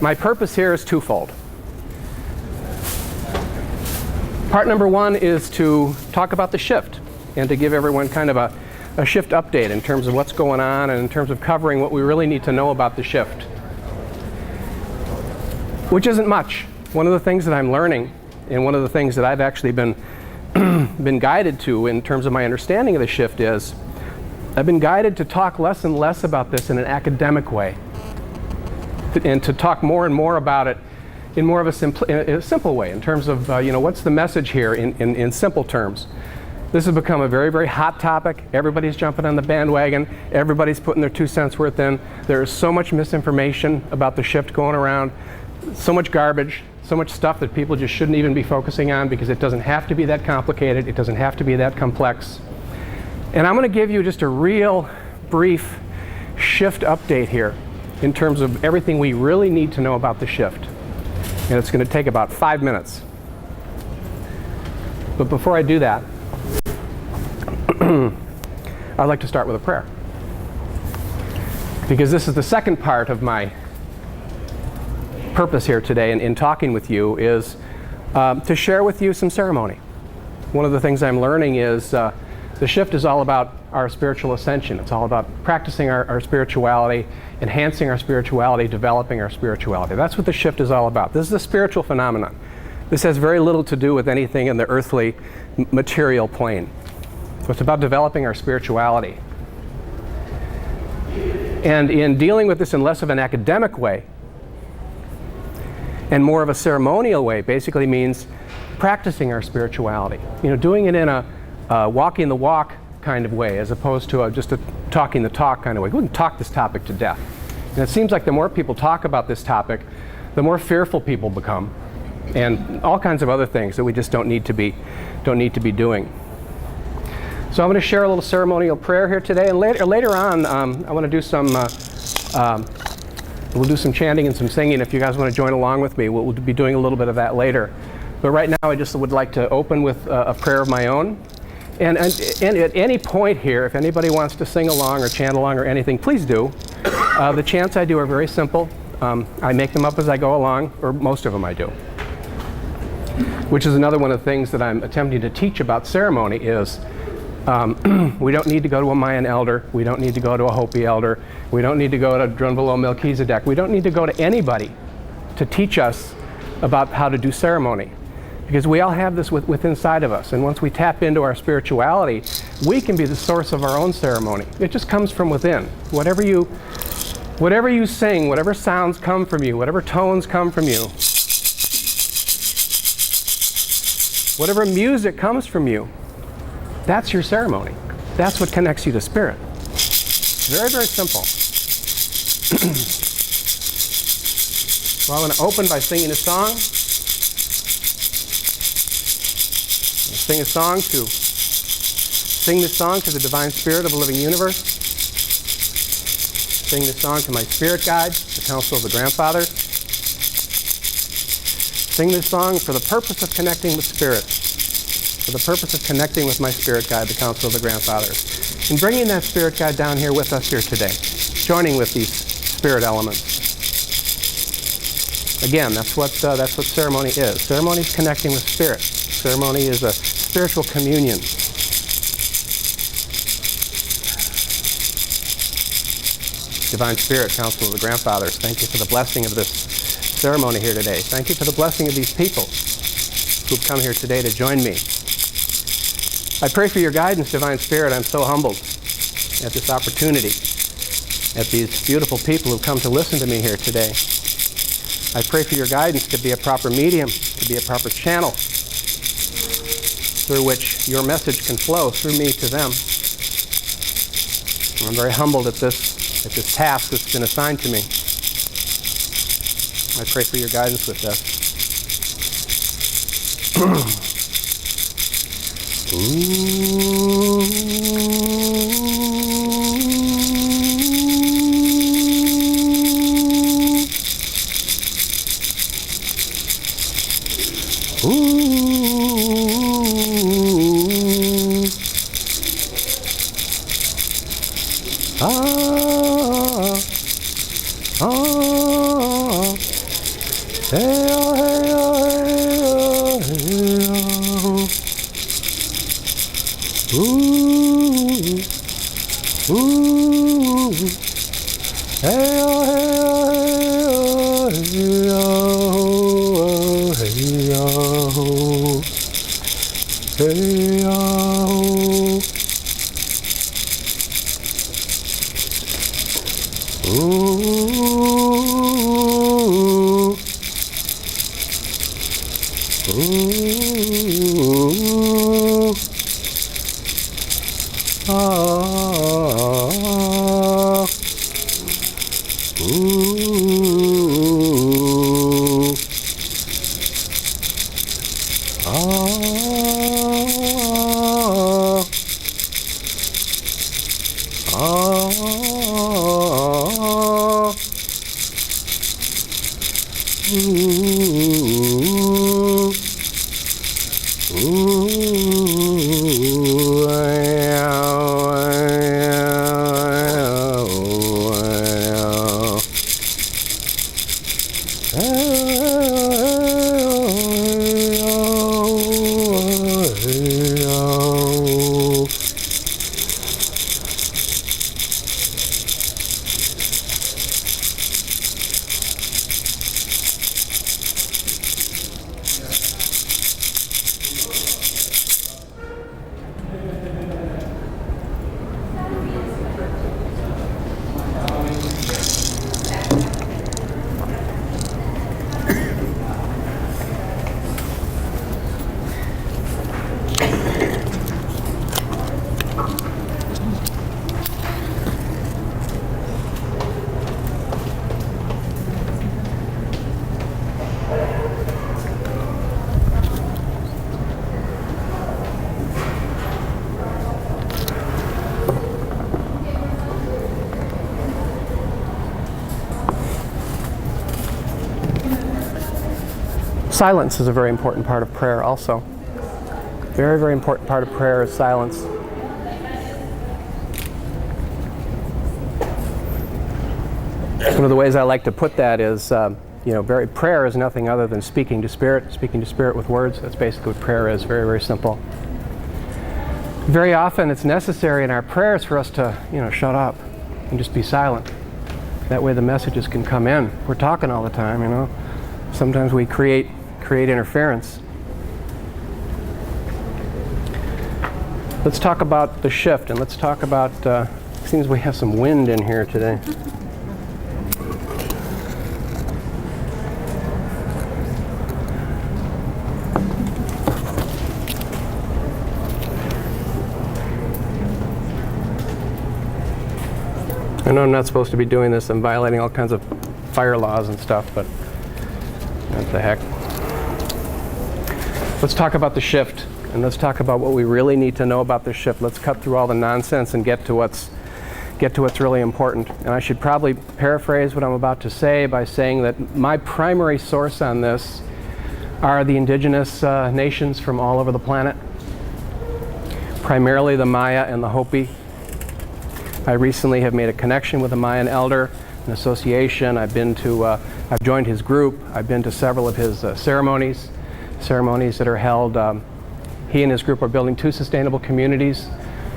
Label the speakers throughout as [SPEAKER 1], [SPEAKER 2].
[SPEAKER 1] my purpose here is twofold. Part number one is to talk about the shift and to give everyone kind of a shift update in terms of what's going on and in terms of covering what we really need to know about the shift, which isn't much. One of the things that I'm learning, and one of the things that I've actually been guided to in terms of my understanding of the shift, is I've been guided to talk less and less about this in an academic way, and to talk more and more about it in more of a simple way, in terms of what's the message here in simple terms. This has become a very, very hot topic. Everybody's jumping on the bandwagon. Everybody's putting their 2 cents worth in. There is so much misinformation about the shift going around, so much garbage, so much stuff that people just shouldn't even be focusing on, because it doesn't have to be that complicated. It doesn't have to be that complex. And I'm going to give you just a real brief shift update here in terms of everything we really need to know about the shift. And it's going to take about 5 minutes. But before I do that, I'd like to start with a prayer. Because this is the second part of my purpose here today in talking with you, is to share with you some ceremony. One of the things I'm learning is the shift is all about our spiritual ascension. It's all about practicing our spirituality, enhancing our spirituality, developing our spirituality. That's what the shift is all about. This is a spiritual phenomenon. This has very little to do with anything in the earthly material plane. So it's about developing our spirituality. And in dealing with this in less of an academic way and more of a ceremonial way, basically means practicing our spirituality. Doing it in a walking the walk kind of way, as opposed to just a talking the talk kind of way. We can talk this topic to death. And it seems like the more people talk about this topic, the more fearful people become, and all kinds of other things that we just don't need to be doing. So I'm going to share a little ceremonial prayer here today, and later on I want to do some we'll do some chanting and some singing. If you guys want to join along with me, we'll be doing a little bit of that later. But right now I just would like to open with a prayer of my own. And at any point here, if anybody wants to sing along or chant along or anything, please do. The chants I do are very simple. I make them up as I go along, or most of them I do. Which is another one of the things that I'm attempting to teach about ceremony is we don't need to go to a Mayan Elder. We don't need to go to a Hopi Elder. We don't need to go to Drunvalo Melchizedek. We don't need to go to anybody to teach us about how to do ceremony. Because we all have this within inside of us. And once we tap into our spirituality, we can be the source of our own ceremony. It just comes from within. Whatever you sing, whatever sounds come from you, whatever tones come from you, whatever music comes from you, that's your ceremony. That's what connects you to spirit. Very, very simple. Well, I'm going to open by singing a song. Sing this song to the divine spirit of the living universe. Sing this song to my spirit guide, the council of the grandfathers. Sing this song for the purpose of connecting with spirit, for the purpose of connecting with my spirit guide, the council of the grandfathers, and bringing that spirit guide down here with us here today, joining with these spirit elements. Again, that's what ceremony is. Ceremony is connecting with spirit. Ceremony is a spiritual communion. Divine Spirit, Council of the Grandfathers, thank you for the blessing of this ceremony here today. Thank you for the blessing of these people who've come here today to join me. I pray for your guidance, Divine Spirit. I'm so humbled at this opportunity, at these beautiful people who've come to listen to me here today. I pray for your guidance to be a proper medium, to be a proper channel through which your message can flow through me to them. I'm very humbled at this task that's been assigned to me. I pray for your guidance with this. Silence is a very important part of prayer also. Very, very important part of prayer is silence. One of the ways I like to put that is, prayer is nothing other than speaking to spirit with words. That's basically what prayer is, very, very simple. Very often it's necessary in our prayers for us to, shut up and just be silent. That way the messages can come in. We're talking all the time, Sometimes we create interference. Let's talk about the shift, and let's talk about, it seems we have some wind in here today. I know I'm not supposed to be doing this. I'm violating all kinds of fire laws and stuff, but what the heck. Let's talk about the shift, and let's talk about what we really need to know about the shift. Let's cut through all the nonsense and get to what's really important. And I should probably paraphrase what I'm about to say by saying that my primary source on this are the indigenous nations from all over the planet, primarily the Maya and the Hopi. I recently have made a connection with a Mayan Elder, an association. I've joined his group. I've been to several of his ceremonies that are held. He and his group are building 2 sustainable communities.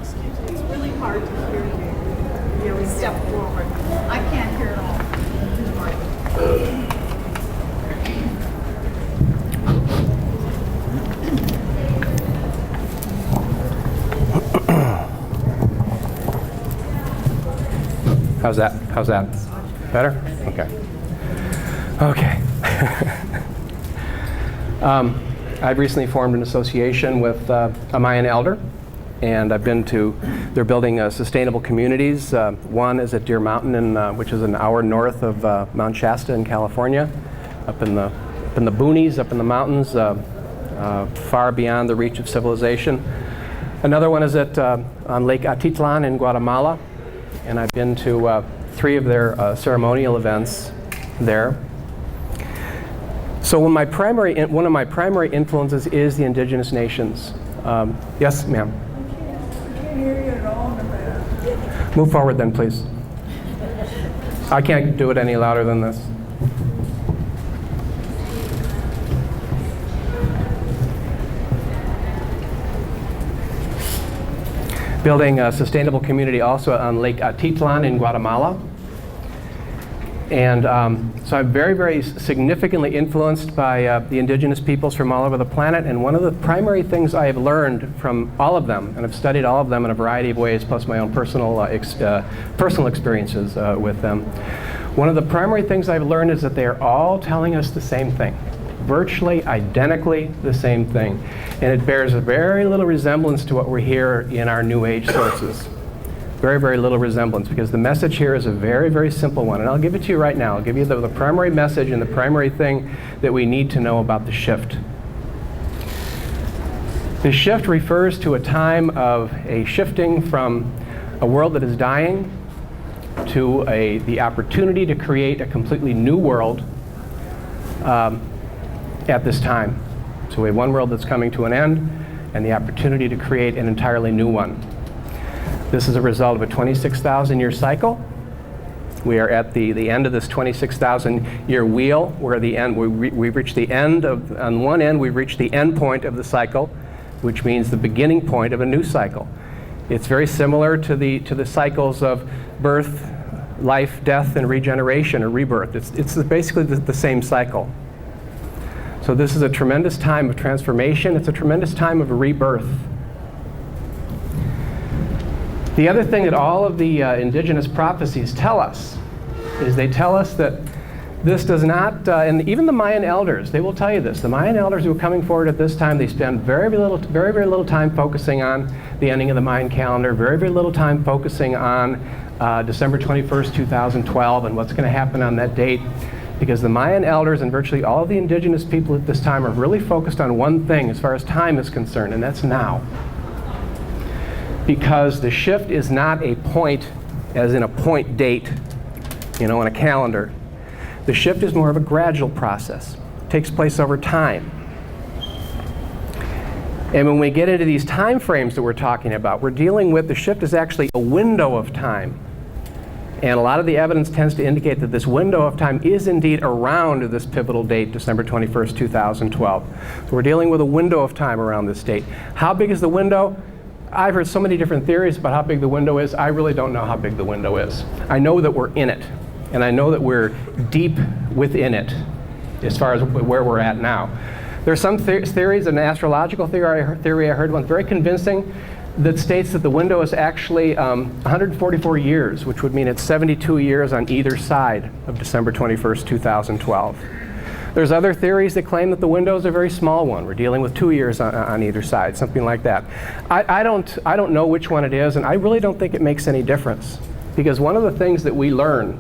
[SPEAKER 2] It's really hard to hear you. Really step forward. I can't hear it all.
[SPEAKER 1] How's that? Better? Okay. I've recently formed an association with a Mayan Elder, and I've been to, they're building sustainable communities. One is at Deer Mountain, which is an hour north of Mount Shasta in California, up in the boonies, up in the mountains, far beyond the reach of civilization. Another one is on Lake Atitlan in Guatemala, and I've been to 3 of their ceremonial events there. So one of my primary influences is the indigenous nations. Yes, ma'am?
[SPEAKER 2] I can't hear you at all in the back.
[SPEAKER 1] Move forward then, please. I can't do it any louder than this. building a sustainable community also on Lake Atitlan in Guatemala. And so I'm very, very significantly influenced by the indigenous peoples from all over the planet. And one of the primary things I have learned from all of them, and I've studied all of them in a variety of ways, plus my own personal experiences with them. One of the primary things I've learned is that they are all telling us the same thing, virtually identically the same thing. And it bears a very little resemblance to what we hear in our New Age sources. Very, very little resemblance, because the message here is a very, very simple one. And I'll give it to you right now. I'll give you the primary message and the primary thing that we need to know about the shift. The shift refers to a time of a shifting from a world that is dying to the opportunity to create a completely new world at this time. So we have one world that's coming to an end and the opportunity to create an entirely new one. This is a result of a 26,000-year cycle. We are at the end of this 26,000-year wheel. We're at the end. We've reached the end of, on one end, we've reached the end point of the cycle, which means the beginning point of a new cycle. It's very similar to the cycles of birth, life, death, and regeneration or rebirth. It's basically the same cycle. So this is a tremendous time of transformation. It's a tremendous time of rebirth. The other thing that all of the indigenous prophecies tell us is they tell us that this does not, and even the Mayan elders, they will tell you this. The Mayan elders who are coming forward at this time, they spend very, very little time focusing on the ending of the Mayan calendar, very, very little time focusing on December 21st, 2012, and what's going to happen on that date. Because the Mayan elders and virtually all of the indigenous people at this time are really focused on one thing as far as time is concerned, and that's now. Because the shift is not a point, as in a point date, in a calendar. The shift is more of a gradual process. It takes place over time. And when we get into these time frames that we're talking about, we're dealing with, the shift is actually a window of time. And a lot of the evidence tends to indicate that this window of time is indeed around this pivotal date, December 21st, 2012. So we're dealing with a window of time around this date. How big is the window? I've heard so many different theories about how big the window is. I really don't know how big the window is. I know that we're in it, and I know that we're deep within it as far as where we're at now. There's some theories, an astrological theory I heard one very convincing, that states that the window is actually 144 years, which would mean it's 72 years on either side of December 21st, 2012. There's other theories that claim that the window is a very small one. We're dealing with 2 years on either side, something like that. I don't know which one it is, and I really don't think it makes any difference. Because one of the things that we learn,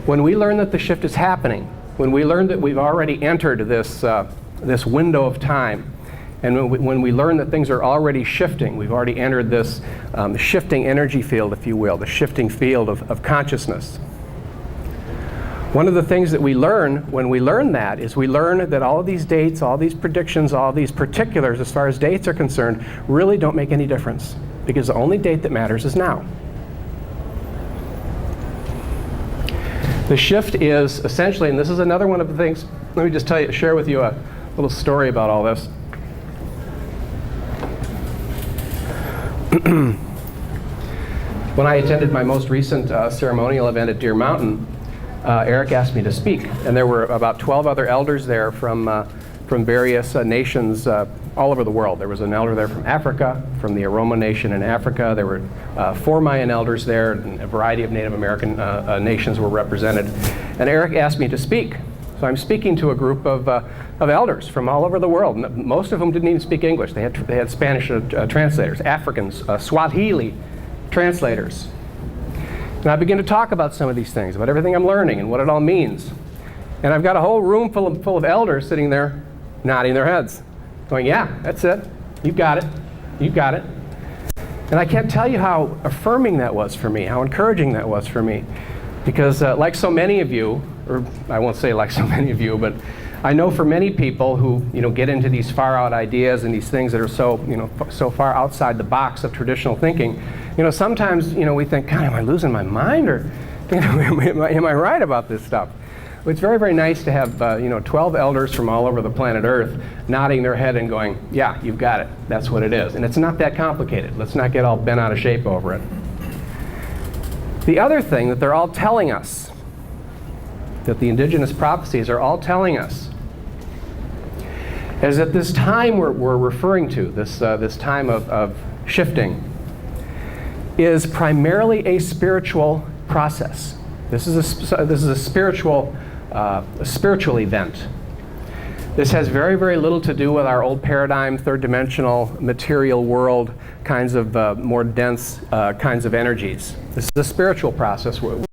[SPEAKER 1] when we learn that the shift is happening, when we learn that we've already entered this window of time, and when we learn that things are already shifting, we've already entered this shifting energy field, if you will, the shifting field of consciousness. One of the things that we learn when we learn that is we learn that all of these dates, all these predictions, all these particulars as far as dates are concerned really don't make any difference, because the only date that matters is now. The shift is essentially, and this is another one of the things, let me just share with you a little story about all this. When I attended my most recent ceremonial event at Deer Mountain, Erick asked me to speak, and there were about 12 other elders there from various nations all over the world. There was an elder there from Africa, from the Aroma Nation in Africa. There were 4 Mayan elders there, and a variety of Native American nations were represented. And Erick asked me to speak. So I'm speaking to a group of elders from all over the world, most of whom didn't even speak English. They had Spanish translators, Africans, Swahili translators. And I begin to talk about some of these things, about everything I'm learning and what it all means. And I've got a whole room full of elders sitting there nodding their heads, going, yeah, that's it. You've got it. You've got it. And I can't tell you how affirming that was for me, how encouraging that was for me. Because like so many of you, or I won't say like so many of you, but I know for many people who get into these far out ideas and these things that are so far outside the box of traditional thinking, sometimes we think, God, am I losing my mind, or am I right about this stuff? It's very, very nice to have 12 elders from all over the planet Earth nodding their head and going, yeah, you've got it. That's what it is. And it's not that complicated. Let's not get all bent out of shape over it. The other thing that they're all telling us, that the indigenous prophecies are all telling us, is that this time we're referring to, this time of shifting, is primarily a spiritual process. This is a spiritual event. This has very, very little to do with our old paradigm, third-dimensional, material world kinds of more dense kinds of energies. This is a spiritual process